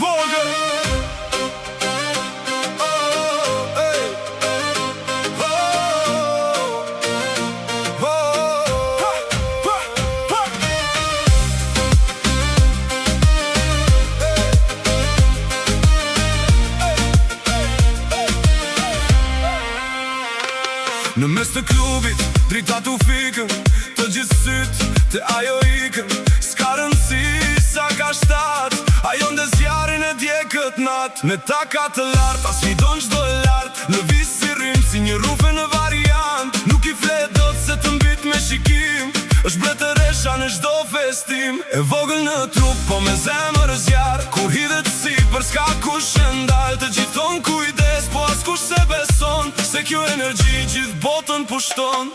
vogël. Në mes të klubit, drita t'u fikën, të gjithë sytë, të ajo ikën. S'ka rëndësi sa ka shtatë, ajo ndë zjarin e dje këtë natë. Me taka të lartë, as fidon qdo e lartë, në visë si rrimë, si një rufe në variantë. Nuk i fletë do të se të mbit me shikim, është bretëresha në çdo festim. E vogël në trup, po me zemër e zjarë, kur hidhet si për s'ka kush e ndalë. Të gjithon kujdes, po as kush se beson, se kjo energji gjithë botën pushton.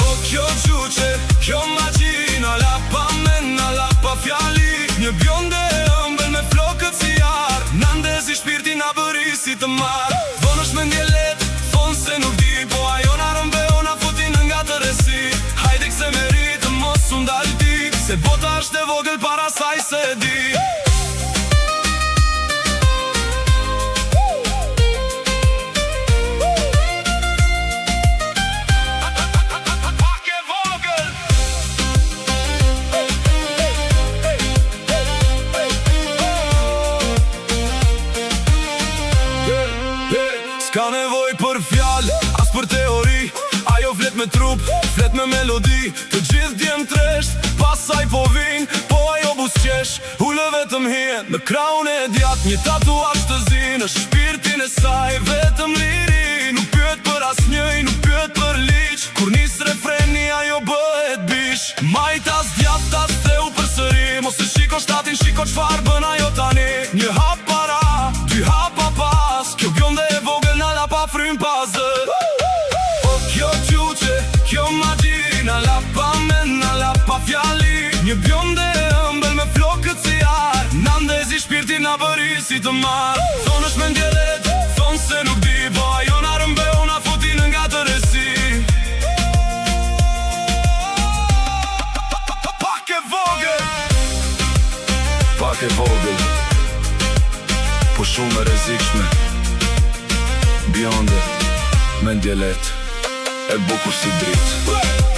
O kjo quqe, kjo magji, na la pa men, na la pa fjali. Një bjonde e ëmbël me flokët si jarë, na ndezi shpirti na bëri si të marë. Vonë është me ndjelet, thonë se nuk di, po ajo na rëmbe, ona futin nga të resi. Hajde këse meritë, mos undalë ti, se bota është e vogël para saj se di. S'ka nevoj për fjallë, as për teori. Ajo flet me trup, flet me melodi. Të gjithë djem tresht, pasaj po vin, po ajo busqesh. Hullë vetëm hien, në kraun e djat, një tatuazh të zi. Në shpirtin e saj, vetëm liri. Nuk pyet për asnjëj, nuk pyet për liq. Kur nis refreni, ajo bëhet bish. Majtas djat, tas theu për sëri. Mos e shiko shtatin, shiko qfar bën ajo tani. Një hap para, dy hapa pas. Kjo bjonde e vogël na la pa frym pazë. O kjo quqe, kjo magji, na la pa men, na la pa fjali. Një bjonde e ëmbël me flokët si jarë, na ndezi shpirti na bëri si të marë. Thonë është me ndjelet, thonë se nuk di, po ajo na rëmbe, ona futin nga të resi. Pak e vogël, pak e vogël, po shumë e rrezikshme. Bjonde, me ndjelet, e bukur si dritë.